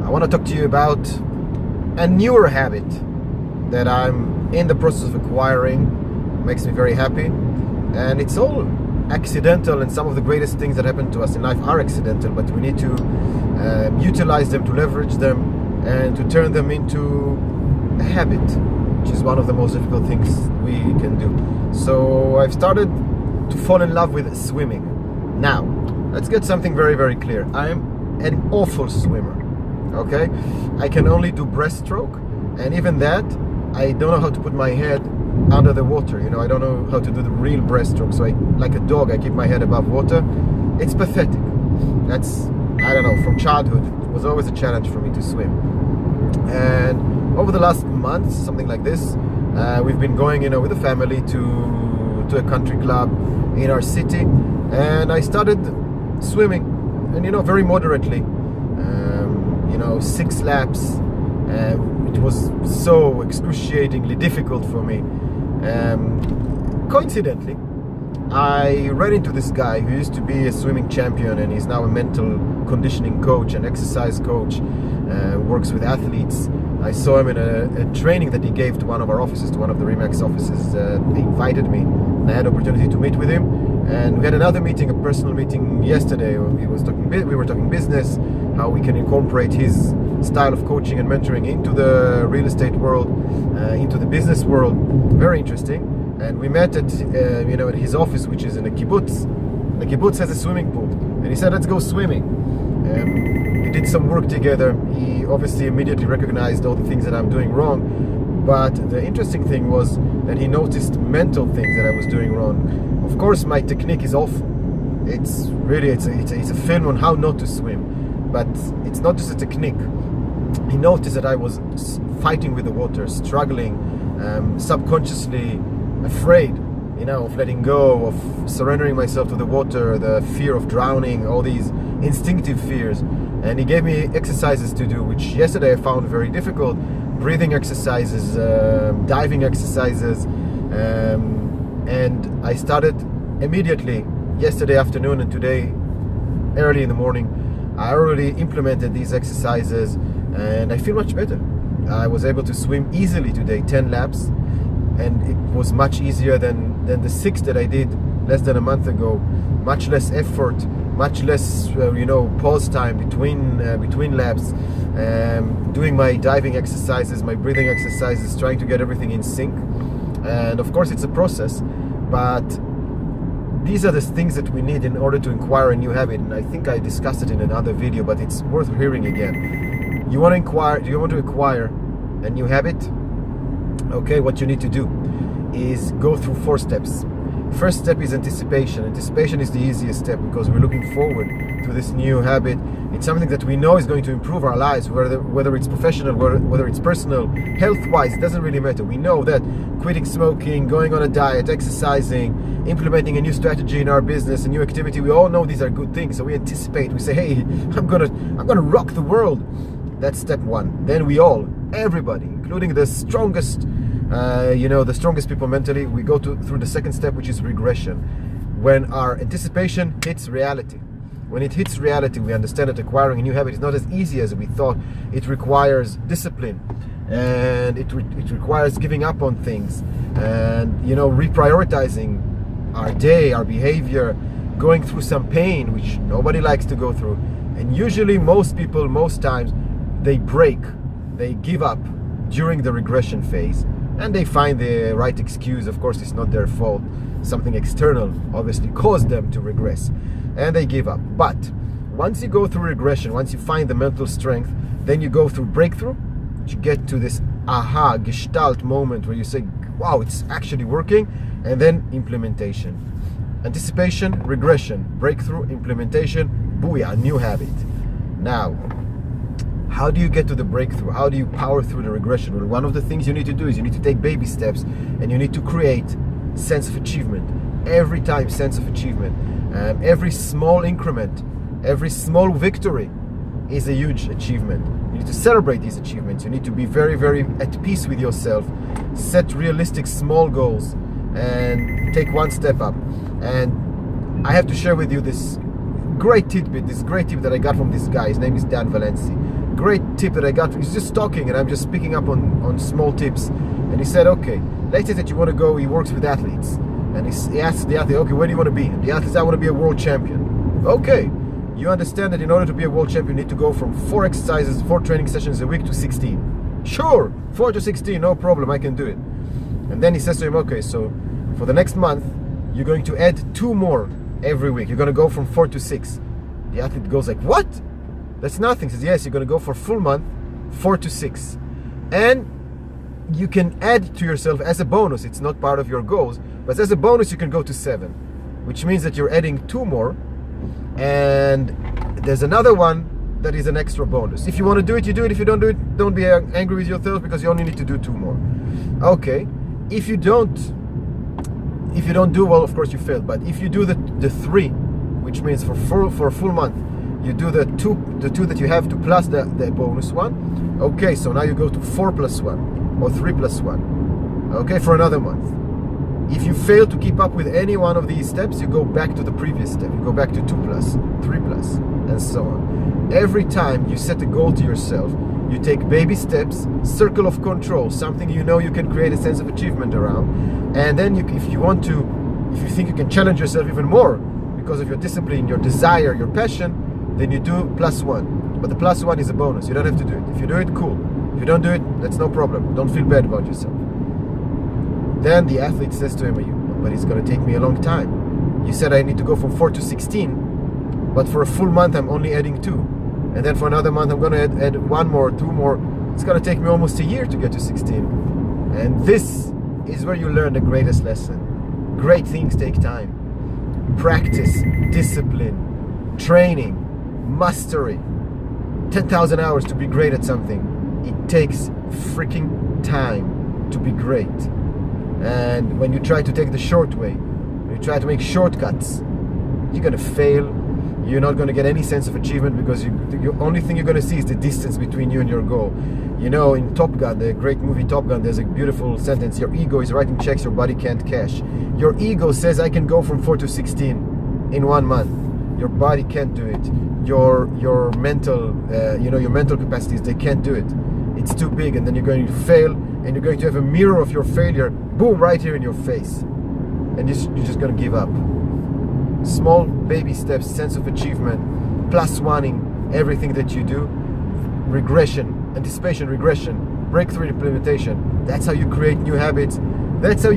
I want to talk to you about a newer habit that I'm in the process of acquiring. Makes me very happy, and it's all accidental, and some of the greatest things that happen to us in life are accidental, but we need to utilize them, to leverage them, and to turn them into a habit, which is one of the most difficult things we can do. So I've started to fall in love with swimming. Now, let's get something very, very clear. I'm an awful swimmer, okay? I can only do breaststroke, and even that, I don't know how to put my head under the water. You know, I don't know how to do the real breaststroke. So like a dog, I keep my head above water. It's pathetic. That's, I don't know, from childhood, it was always a challenge for me to swim. And over the last month, something like this, we've been going, you know, with the family to a country club in our city, and I started swimming, and you know, very moderately, 6 laps. It was so excruciatingly difficult for me. Coincidentally, I ran into this guy who used to be a swimming champion, and he's now a mental conditioning coach and exercise coach, works with athletes. I saw him in a training that he gave to one of our offices, to one of the Remax offices. They invited me, and I had the opportunity to meet with him. And we had another meeting, a personal meeting yesterday. We were talking business, how we can incorporate his style of coaching and mentoring into the real estate world, into the business world. Very interesting. And we met at at his office, which is in a kibbutz. The kibbutz has a swimming pool, and he said, "Let's go swimming." We did some work together. He obviously immediately recognized all the things that I'm doing wrong, but the interesting thing was that he noticed mental things that I was doing wrong. Of course, my technique is awful. It's really it's a film on how not to swim, but it's not just a technique. He noticed that I was fighting with the water, struggling, subconsciously afraid, of letting go, of surrendering myself to the water, the fear of drowning, all these instinctive fears. And he gave me exercises to do, which yesterday I found very difficult. Breathing exercises, diving exercises, and I started immediately yesterday afternoon, and today early in the morning I already implemented these exercises, and I feel much better. I was able to swim easily today, 10 laps, and it was much easier than the 6 that I did less than a month ago. Much less effort, much less pause time between laps, doing my diving exercises, my breathing exercises, trying to get everything in sync. And of course it's a process, but these are the things that we need in order to acquire a new habit. And I think I discussed it in another video, but it's worth hearing again. Do you want to acquire a new habit? Okay, what you need to do is go through 4 steps. First step is anticipation. Anticipation is the easiest step because we're looking forward to this new habit. It's something that we know is going to improve our lives, whether it's professional, whether it's personal, health-wise, it doesn't really matter. We know that quitting smoking, going on a diet, exercising, implementing a new strategy in our business, a new activity, we all know these are good things. So we anticipate, we say, hey, I'm gonna rock the world. That's step 1. Then everybody, including the strongest, the strongest people mentally, we go through the second step, which is regression. When our anticipation hits reality. When it hits reality, we understand that acquiring a new habit is not as easy as we thought. It requires discipline, and it requires giving up on things, and reprioritizing our day, our behavior, going through some pain, which nobody likes to go through. And usually most people, most times, they give up during the regression phase, and they find the right excuse. Of course, it's not their fault. Something external obviously caused them to regress, and they give up. But once you go through regression, once you find the mental strength, then you go through breakthrough. You get to this aha, gestalt moment where you say, wow, it's actually working, and then implementation. Anticipation, regression, breakthrough, implementation, booyah, new habit. Now, how do you get to the breakthrough? How do you power through the regression? Well, one of the things you need to do is you need to take baby steps, and you need to create sense of achievement. Every time, sense of achievement. Every small increment, every small victory is a huge achievement. You need to celebrate these achievements. You need to be very, very at peace with yourself. Set realistic small goals and take one step up. And I have to share with you this great tidbit, this great tip that I got from this guy. His name is Dan Valenci. great tip that I got. He's just talking and I'm just picking up on small tips. And he said, okay, let's say that you want to go, he works with athletes. And he asked the athlete, okay, where do you want to be? And the athlete said, I want to be a world champion. Okay, you understand that in order to be a world champion, you need to go from 4 exercises, 4 training sessions a week to 16. Sure, 4 to 16, no problem, I can do it. And then he says to him, okay, so for the next month, you're going to add 2 more every week. You're going to go from 4 to 6. The athlete goes like, what? That's nothing. He says, yes, you're going to go for a full month, 4 to 6. And you can add to yourself as a bonus. It's not part of your goals, but as a bonus, you can go to 7, which means that you're adding 2 more. And there's another one that is an extra bonus. If you want to do it, you do it. If you don't do it, don't be angry with yourself because you only need to do 2 more. Okay. If you don't do, well, of course you failed. But if you do the 3, which means for a full month, you do the two that you have to plus the bonus one. Okay, so now you go to 4 plus 1 or 3 plus 1. Okay, for another month. If you fail to keep up with any one of these steps, you go back to the previous step. You go back to 2 plus, 3 plus, and so on. Every time you set a goal to yourself, you take baby steps, circle of control, something you know you can create a sense of achievement around. And then if you think you can challenge yourself even more because of your discipline, your desire, your passion, then you do plus 1. But the plus 1 is a bonus. You don't have to do it. If you do it, cool. If you don't do it, that's no problem. Don't feel bad about yourself. Then the athlete says to him, but it's going to take me a long time. You said I need to go from 4 to 16, but for a full month I'm only adding 2. And then for another month I'm going to add 1 more, 2 more. It's going to take me almost a year to get to 16. And this is where you learn the greatest lesson. Great things take time. Practice, discipline, training, mastery. 10,000 hours to be great at something. It takes freaking time to be great. And when you try to take the short way, you try to make shortcuts, you're going to fail. You're not going to get any sense of achievement because the only thing you're going to see is the distance between you and your goal. You know, in Top Gun, the great movie Top Gun, there's a beautiful sentence. Your ego is writing checks your body can't cash. Your ego says, I can go from 4 to 16 in 1 month. Your body can't do it. Your mental, your mental capacities, they can't do it. It's too big, and then you're going to fail, and you're going to have a mirror of your failure, boom, right here in your face. And you're just going to give up. Small baby steps, sense of achievement, plus 1ing everything that you do, regression, anticipation, regression, breakthrough implementation. That's how you create new habits. That's how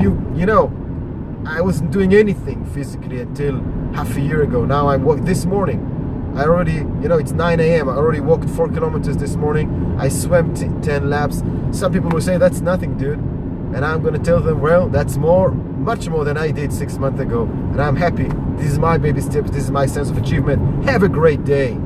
I wasn't doing anything physically until half a year ago. Now I'm walking this morning. I already, it's 9 a.m. I already walked 4 kilometers this morning. I swam 10 laps. Some people will say, that's nothing, dude. And I'm going to tell them, well, that's much more than I did 6 months ago. And I'm happy. This is my baby steps. This is my sense of achievement. Have a great day.